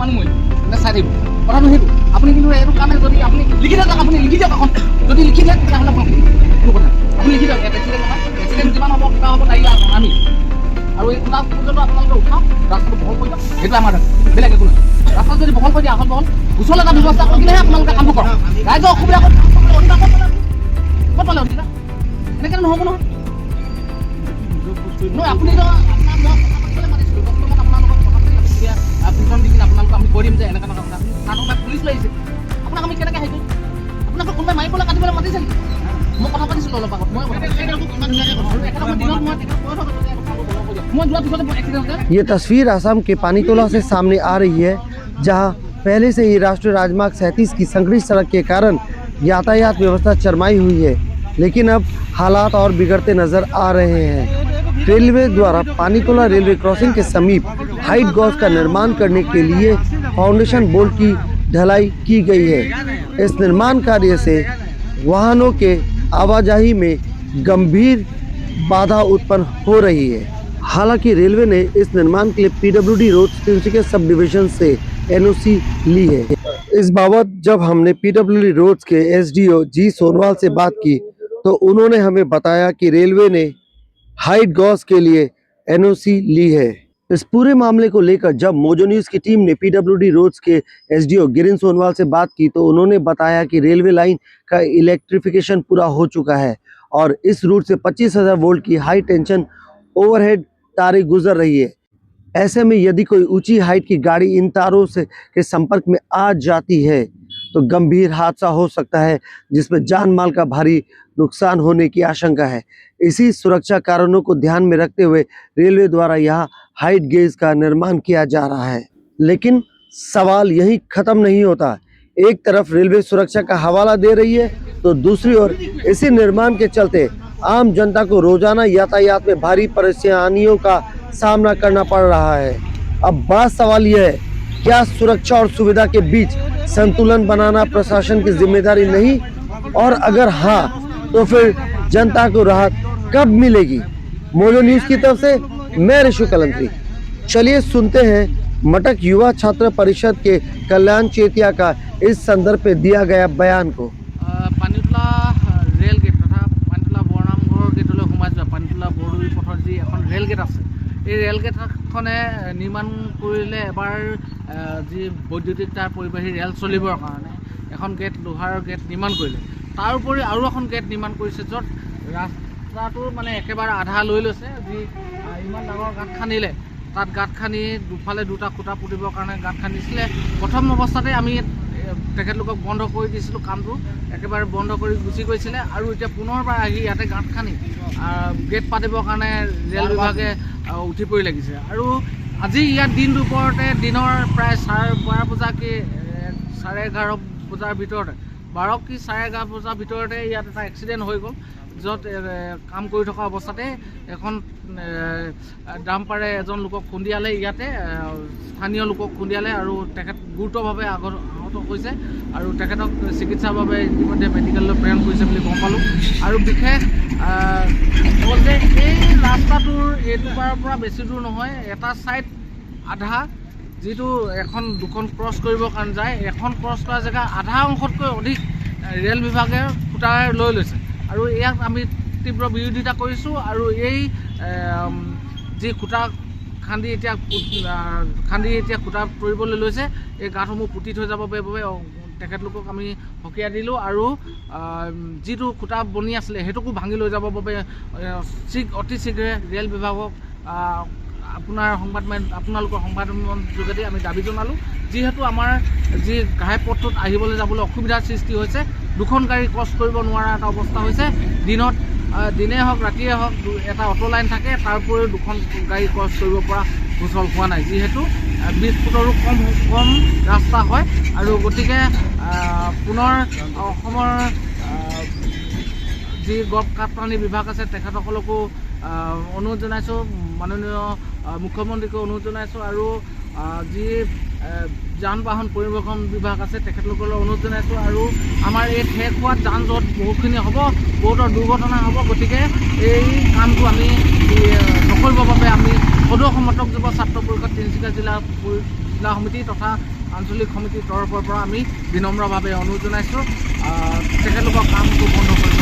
মানুহ মৰিল নে চাই থাকিব কথাটো সেইটো আপুনি কিন্তু এইটো কাৰণে যদি আপুনি লিখি দিয়ক আপুনি লিখি দিয়ক এখন যদি লিখি দিয়ে তেতিয়াহ'লে কোনো কথা আপুনি লিখি দিয়ক এক্সিডেণ্ট যিমান হ'ব কিবা হ'ব তাই আমি আৰু এই খুটা পৰ্যন্ত আপোনালোকে উঠাওক ৰাস্তাটো বহল কৰি দিয়ক সেইটো আমাৰ বেলেগ একো নহয় ৰাস্তা যদি বহল কৰি দিয়ে আহল বহল ওচৰলৈ এটা ব্যৱস্থা কৰিলেহে আপোনালোকে কামটো কৰক ৰাইজৰ অসুবিধা ক'ত পালে অধিকাৰ এনেকৈ নহ'ব নহয় নহয় আপুনি আপোনালোকক আমি কৈ দিম যে এনেকুৱা কথা তাত পুলিচ লাগিছে আপোনাক আমি কেনেকৈ হেৰি কৰিম আপোনাক কোনোবাই মাৰিবলৈ কাটিবলৈ মাতিছে নেকি মই কথা পাতিছিলোঁ অলপ আগত ये तस्वीर असम के पानीतोला से सामने आ रही है, जहां पहले से ही राष्ट्रीय राजमार्ग 37 की संकरी सड़क के कारण यातायात व्यवस्था चरमाई हुई है, लेकिन अब हालात और बिगड़ते नजर आ रहे हैं। रेलवे द्वारा पानीतोला रेलवे क्रॉसिंग के समीप हाइट गॉज का निर्माण करने के लिए फाउंडेशन बोल्ट की ढलाई की गई है। इस निर्माण कार्य से वाहनों के आवाजाही में गंभीर बाधा उत्पन्न हो रही है। हालांकि रेलवे ने इस निर्माण के लिए PWD road Tinsukia sub division से एनओसी ली है। इस बाबत जब हमने पीडब्ल्यूडी रोड्स के एसडीओ जी सोनवाल से बात की तो उन्होंने हमें बताया कि रेलवे ने हाइट गॉज के लिए एनओसी ली है। इस पूरे मामले को लेकर जब मोजो न्यूज की टीम ने पीडब्ल्यूडी रोड्स के एसडीओ गिरीन सोनवाल से बात की तो उन्होंने बताया कि रेलवे लाइन का इलेक्ट्रिफिकेशन पूरा हो चुका है और इस रूट से 25,000 वोल्ट की हाई टेंशन ओवरहेड तारें गुजर रही है। ऐसे में यदि कोई ऊंची हाइट की गाड़ी इन तारों से के संपर्क में आ जाती है तो गंभीर हादसा हो सकता है, जिसमें जान माल का भारी नुकसान होने की आशंका है। इसी सुरक्षा कारणों को ध्यान में रखते हुए रेलवे द्वारा यहाँ हाइट गेज का निर्माण किया जा रहा है। लेकिन सवाल यही खत्म नहीं होता। एक तरफ रेलवे सुरक्षा का हवाला दे रही है तो दूसरी ओर इसी निर्माण के चलते आम जनता को रोजाना यातायात में भारी परेशानियों का सामना करना पड़ रहा है। अब बड़ा सवाल यह है, क्या सुरक्षा और सुविधा के बीच संतुलन बनाना प्रशासन की जिम्मेदारी नहीं, और अगर हाँ तो फिर जनता को राहत कब मिलेगी? मोजो न्यूज की तरफ से मैं ऋषु कलंत्री। चलिए सुनते हैं मटक युवा छात्र परिषद के कल्याण चेतिया का इस संदर्भ पे दिया गया बयान को। পানীতোলা ৰেল গেট তথা পানীতোলা বৰনামঘৰ গেটলৈ সোমাই যোৱা পানীতোলা বৰদৈ পথৰ যি এখন ৰেল গেট আছে এই ৰেল গেটখনে নিৰ্মাণ কৰিলে এবাৰ যি বৈদ্যুতিক তাৰ পৰিবাহী ৰেল চলিবৰ কাৰণে এখন গেট লোহাৰ গেট নিৰ্মাণ কৰিলে। তাৰ উপৰি আৰু এখন গেট নিৰ্মাণ কৰিছে য'ত ৰাস্তাটোৰ মানে একেবাৰে আধা লৈ লৈছে, যি ইমান ডাঙৰ গাঁত খান্দিলে তাত গাঁত খান্দি দুফালে দুটা খুঁটা পুতিবৰ কাৰণে গাঁত খান্দিছিলে। প্ৰথম অৱস্থাতে আমি তেখেতলোকক বন্ধ কৰি দিছিলোঁ, কামটো একেবাৰে বন্ধ কৰি গুচি গৈছিলে আৰু এতিয়া পুনৰবাৰ আহি ইয়াতে গাঁত খান্দি গেট পাতিবৰ কাৰণে ৰেল বিভাগে উঠি পৰি লাগিছে। আৰু আজি ইয়াত দিন দুপৰতে দিনৰ প্ৰায় 12:30 বজা কি 11:30 বজাৰ ভিতৰতে 12 কি 11:30 বজাৰ ভিতৰতে ইয়াত এটা এক্সিডেণ্ট হৈ গ'ল, য'ত কাম কৰি থকা অৱস্থাতে এখন ডাম্পাৰে এজন লোকক খুন্দিয়ালে, ইয়াতে স্থানীয় লোকক খুন্দিয়ালে আৰু তেখেত গুৰুতৰভাৱে আহত হৈছে আৰু তেখেতক চিকিৎসাৰ বাবে ইতিমধ্যে মেডিকেললৈ প্ৰেৰণ কৰিছে বুলি গম পালোঁ। আৰু বিশেষ হ'ল যে এই ৰাস্তাটোৰ এইটো পাৰৰ পৰা বেছি দূৰ নহয়, এটা ছাইড আধা যিটো দুখন ক্ৰছ কৰিবৰ কাৰণে যায়, এখন ক্ৰছ কৰা জেগা আধা অংশতকৈ অধিক ৰেল বিভাগে খুঁটাৰে লৈ লৈছে আৰু ইয়াক আমি তীব্ৰ বিৰোধিতা কৰিছোঁ। আৰু এই যি খুঁটা খান্দি এতিয়া খুঁটা তৰিবলৈ লৈছে, এই গাঁতসমূহ পুতি থৈ যাব বাবে তেখেতলোকক আমি সকীয়াই দিলোঁ আৰু যিটো খুঁটা বনি আছিলে সেইটোকো ভাঙি লৈ যাব বাবে অতি শীঘ্ৰে ৰেল বিভাগক আপোনালোকৰ সংবাদ যোগেদি আমি দাবী জনালোঁ। যিহেতু আমাৰ যি ঘাইপথটোত আহিবলৈ যাবলৈ অসুবিধাৰ সৃষ্টি হৈছে, দুখন গাড়ী ক্ৰছ কৰিব নোৱাৰা এটা অৱস্থা হৈছে। দিনে হওক ৰাতিয়ে হওক এটা অটো লাইন থাকে, তাৰ উপৰিও দুখন গাড়ী ক্ৰছ কৰিব পৰা সুচল হোৱা নাই, যিহেতু 20 ফুটৰো কম ৰাস্তা হয়। আৰু গতিকে পুনৰ অসমৰ যি গড় কাটপানী বিভাগ আছে তেখেতসকলকো অনুৰোধ জনাইছোঁ, মাননীয় মুখ্যমন্ত্ৰীকো অনুৰোধ জনাইছোঁ আৰু যি যান বাহন পৰিবহণ বিভাগ আছে তেখেতলোকলৈ অনুৰোধ জনাইছোঁ। আৰু আমাৰ এই ঠেক হোৱাত যান জঁট বহুতখিনি হ'ব, বহুতৰ দুৰ্ঘটনা হ'ব। গতিকে এই কামটো আমি সফল হ'বৰ বাবে আমি সদৌ সমৰ্থক যুৱ ছাত্ৰ পৰিষদ তিনিচুকীয়া জিলা জিলা সমিতি তথা আঞ্চলিক সমিতিৰ তৰফৰ পৰা আমি বিনম্ৰভাৱে অনুৰোধ জনাইছোঁ তেখেতলোকৰ কামটো বন্ধ কৰিব